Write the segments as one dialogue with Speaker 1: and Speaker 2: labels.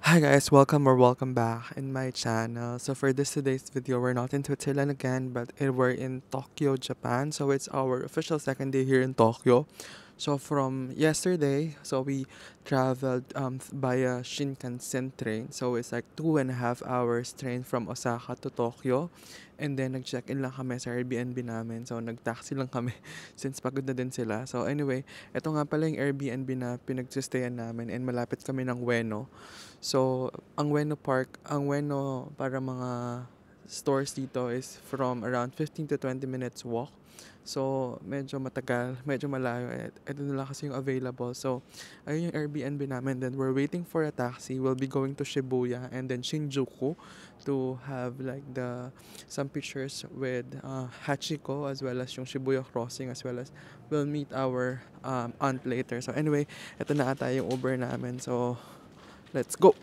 Speaker 1: Hi guys, welcome back in my channel. So for this today's video, we're not in Switzerland again, but we're in Tokyo, Japan. So it's our official second day here in Tokyo. So from yesterday, we traveled via Shinkansen train. So it's like 2.5 hours train from Osaka to Tokyo. And then nag-check-in lang kami sa Airbnb namin. So nag-taxi lang kami since pagod na din sila. So anyway, ito nga pala yung Airbnb na pinagsistayan namin and malapit kami ng Ueno. So, ang Ueno para mga stores dito is from around 15 to 20 minutes walk. So, medyo matagal, medyo malayo. Ito na lang kasi yung available. So, ayun yung Airbnb namin. Then, we're waiting for a taxi. We'll be going to Shibuya and then Shinjuku to have like some pictures with Hachiko as well as yung Shibuya crossing as well as we'll meet our aunt later. So, anyway, ito na ata yung Uber namin. So, let's go!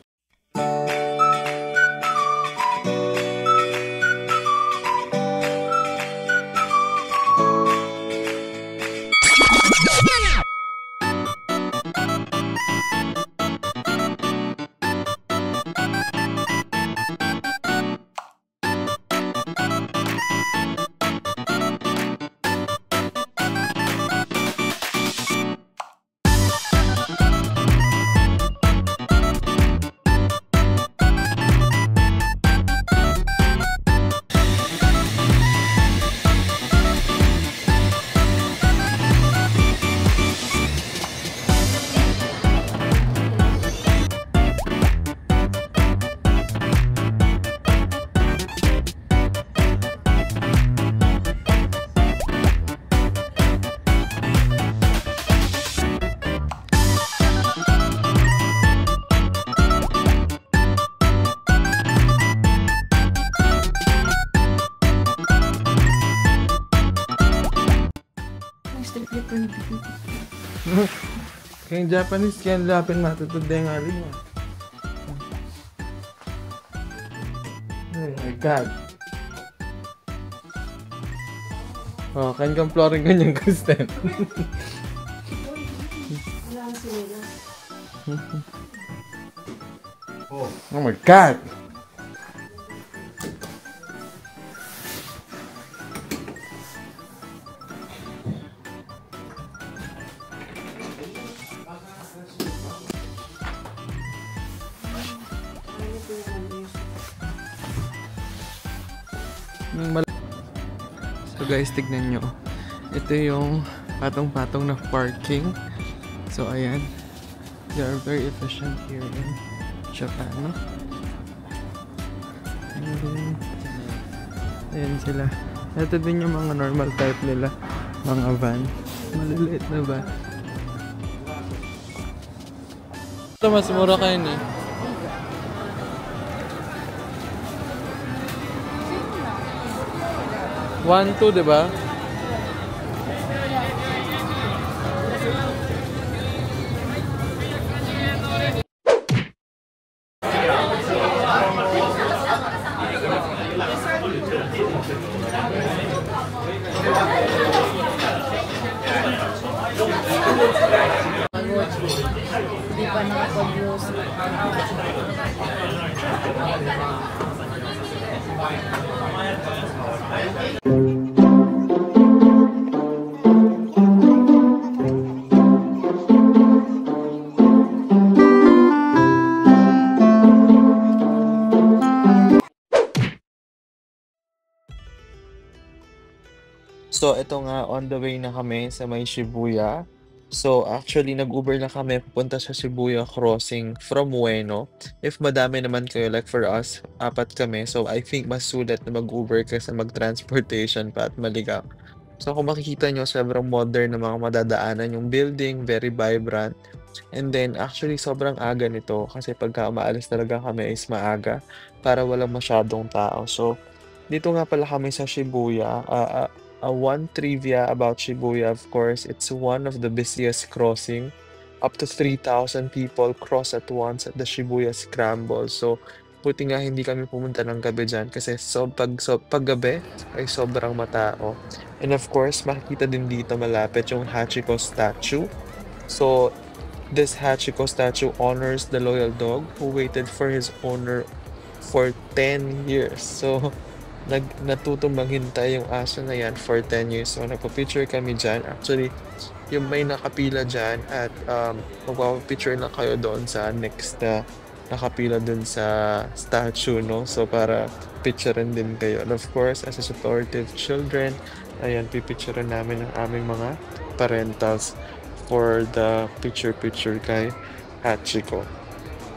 Speaker 1: Kaya Japanese kaya lapin matutuday nga rin. Oh my God. Oh, kan kang flooring ganyan Kristen. Oh my God. So guys, tignan nyo. Ito yung patong-patong na parking. So ayan. They are very efficient here in Japan, no? And then, ayan sila. Ito din yung mga normal type nila. Mga van. Maliliit na van. Ito mas mura kayo eh. 1, 2, diba?
Speaker 2: Hindi pa nakapag-use.
Speaker 1: So, ito nga, on the way na kami sa may Shibuya. So, actually, nag-Uber na kami pupunta sa Shibuya crossing from Ueno. If madami naman kayo, like for us, 4 kami. So, I think mas sulit na mag-Uber kaysa mag-transportation pa at maligaw. So, kung makikita nyo, sobrang modern na mga madadaanan yung building, very vibrant. And then, actually, sobrang aga nito kasi pagka umaalis talaga kami is maaga para walang masyadong tao. So, dito nga pala kami sa Shibuya. One trivia about Shibuya, of course, it's one of the busiest crossing. Up to 3,000 people cross at once at the Shibuya Scramble. So, buti nga hindi kami pumunta ng gabi dyan kasi pag gabi ay sobrang matao. And of course, makikita din dito malapit yung Hachiko statue. So, This Hachiko statue honors the loyal dog who waited for his owner for 10 years. So, natutong maghintay yung aso na yan for 10 years. So, nagpa-picture kami dyan. Actually, yung may nakapila dyan at magpapapicture na kayo doon sa next na nakapila dun sa statue, no? So, para picturean din kayo. And of course, as a supportive children, ayan, pipicturean namin ang aming mga parentals for the picture-picture kay Hachiko.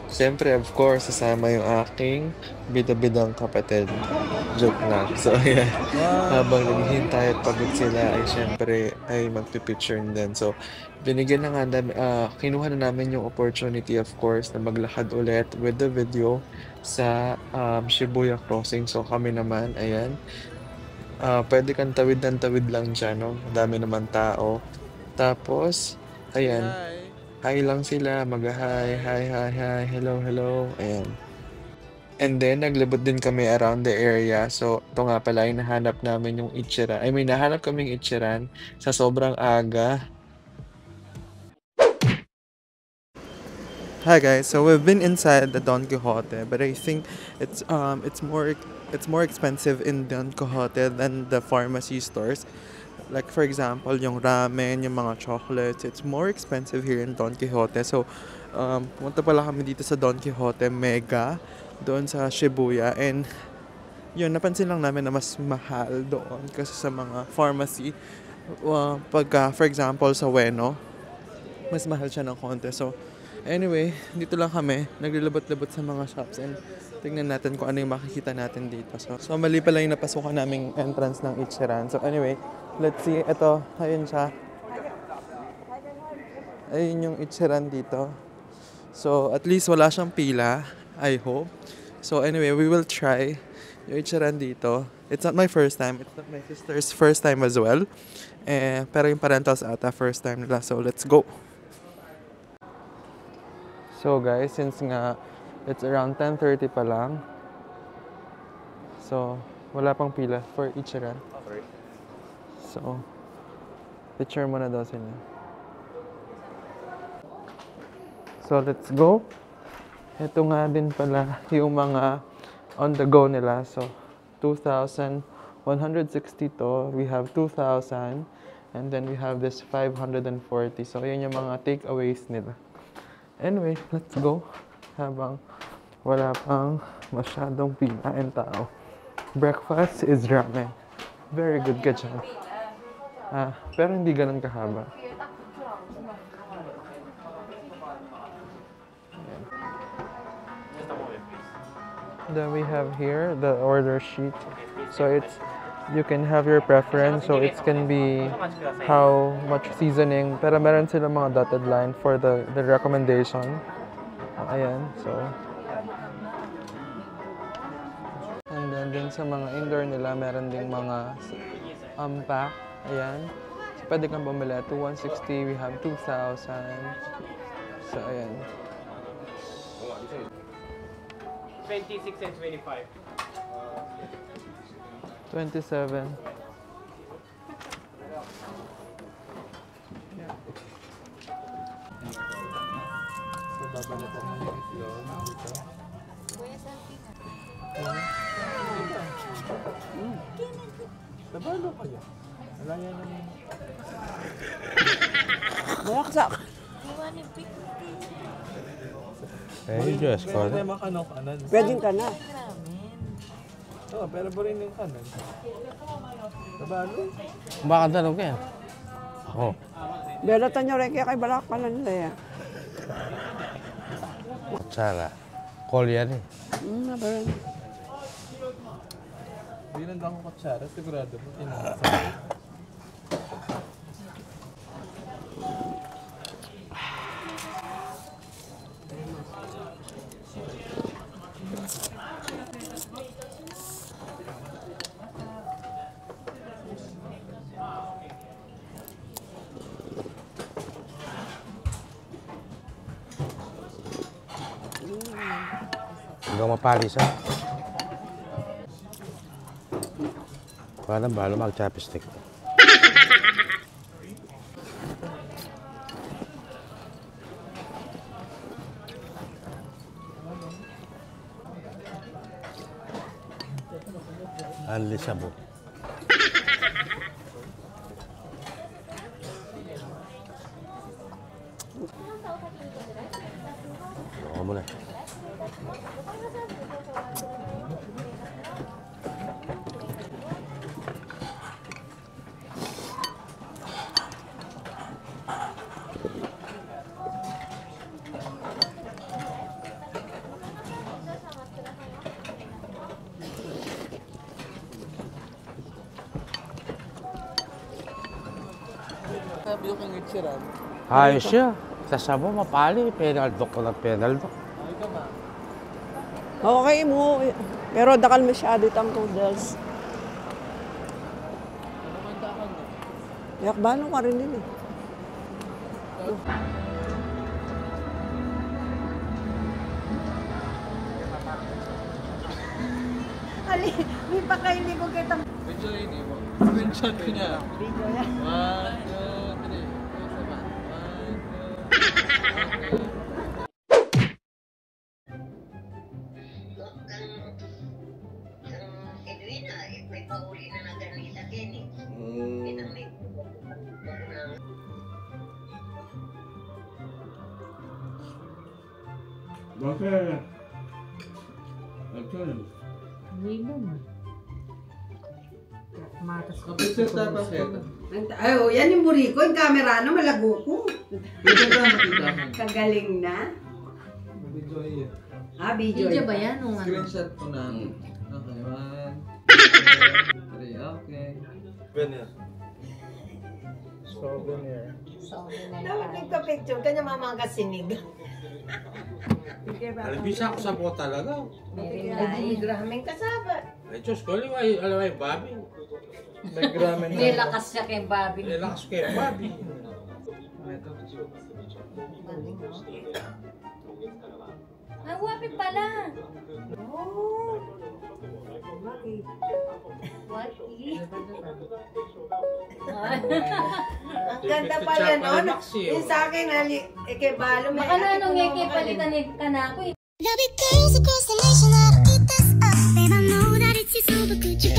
Speaker 1: Siyempre, of course, sasama yung aking bida-bidang kapatid. Joke lang. So, ayan. Habang naghihintay at pagod sila, ay siyempre, ay magpipicture din. So, binigyan na nga, kinuha na namin yung opportunity, of course, na maglakad ulit with the video sa Shibuya Crossing. So, kami naman, ayan. Pwede kang tawid ng tawid lang dyan, no? Dami naman tao. Tapos, ayan. Hi lang sila, mag-hi, hi, hello, ayan. And then, naglibot din kami around the area. So, ito nga pala yung nahanap namin yung Ichiran. Nahanap kaming Ichiran sa sobrang aga. Hi guys, so we've been inside the Don Quixote, but I think it's more expensive in Don Quixote than the pharmacy stores. Like for example, yung ramen, yung mga chocolates, it's more expensive here in Don Quixote. So, punta pala kami dito sa Don Quixote Mega, doon sa Shibuya. And, yun, napansin lang namin na mas mahal doon kasi sa mga pharmacy. Pagka, for example, sa Ueno, mas mahal siya ng konti. So, anyway, dito lang kami, naglilibot-libot sa mga shops and tingnan natin kung ano yung makikita natin dito. So mali pala yung napasukan naming entrance ng Ichiran. So anyway, let's see. Ito, ayun siya. Ayun yung Ichiran dito. So at least wala siyang pila, I hope. So anyway, we will try yung Ichiran dito. It's not my first time. It's not my sister's first time as well. Pero yung parentals ata first time nila. So let's go. So guys, since nga it's around 10:30 pa lang. So, wala pang pila for Ichiran. So, picture mo na daw sila. So, let's go. Ito nga din pala yung mga on the go nila. So, 2,160 to. We have 2,000. And then we have this 540. So, yun yung mga takeaways nila. Anyway, let's go. Habang wala pang masyadong pila and tao. Breakfast is ramen. Very good ka dyan. Pero hindi ganun kahaba. Then we have here the order sheet. So you can have your preference. So it can be how much seasoning. Pero meron sila mga dotted line for the recommendation. Ayan, so. And then din sa mga indoor nila, meron ding mga pack. Ayan. So, pwede kang bumili. 2,160, we have 2,000. So, ayan.
Speaker 3: 26 and 25.
Speaker 1: 27. So, babalatan na yung itlog dito. Nabalo kayo. Wala yan naman.
Speaker 2: Malaksak.
Speaker 4: Eh, Diyos ko.
Speaker 1: Pwede makano kanan.
Speaker 2: Pwedeng ka na.
Speaker 1: Oo, pero ba rin yung kanan? Nabalo?
Speaker 4: Baka tanong ka yan. Ako.
Speaker 2: Belatan nyo rin kaya kay balak ka na nila yan.
Speaker 4: Sara. Call yan eh.
Speaker 2: Nabaran.
Speaker 1: Hindi nandang ko kutsara, sigurado mo. Tinasa.
Speaker 4: Hanggang mapalis ha. Parang balo mag-chopstick. Unli Shabu. Ako muna.
Speaker 1: Sabi yung kangitsirad.
Speaker 4: Ayos siya. Sa mo, mapali. Penaldok ko ng penaldok.
Speaker 2: Okay mo. Pero dakal masyado itang noodles. Yak, balo ka rin din eh.
Speaker 5: Ali, may pakaili ko kita.
Speaker 1: Medyo hindi mo. Mention ko niya.
Speaker 5: Video yan.
Speaker 1: 1, 2, 3. Sama. 1, 2.
Speaker 6: Edwina, may pauli na ng ganita, Kenny.
Speaker 4: Bakit? Bakit?
Speaker 5: Hindi naman. Matas ko.
Speaker 1: Kapit sa bakit?
Speaker 5: Ay, oh, yan yung buriko. Yung camera na malago ko.
Speaker 1: Pwede ka makita.
Speaker 5: Kagaling na.
Speaker 1: Video yun.
Speaker 5: Ah, video.
Speaker 7: Video ba yan? O ano?
Speaker 1: Screenshot ko na. Okay, 1, 2, 3. Okay. Souvenir.
Speaker 5: Dapat nagpa-picture ka niya mamang kasinig.
Speaker 4: Alibisa ako sa buo talaga.
Speaker 5: Ay, graming kasaba.
Speaker 4: Ay, Diyos ko, alam ay Bobby.
Speaker 1: Nag-ramen
Speaker 7: May lakas siya kay Bobby.
Speaker 4: Relax kayo, Bobby.
Speaker 7: Ay, wapi pala.
Speaker 5: Oh. Bakit?
Speaker 7: Wapi.
Speaker 5: Ang ganda pa yan, no? Yung sa akin, kay Balo, may
Speaker 7: Baka na anong yung kipalitan ka na ako eh.
Speaker 8: There'll be girls across the nation that'll eat this up. Babe, I know that it's you, so but could you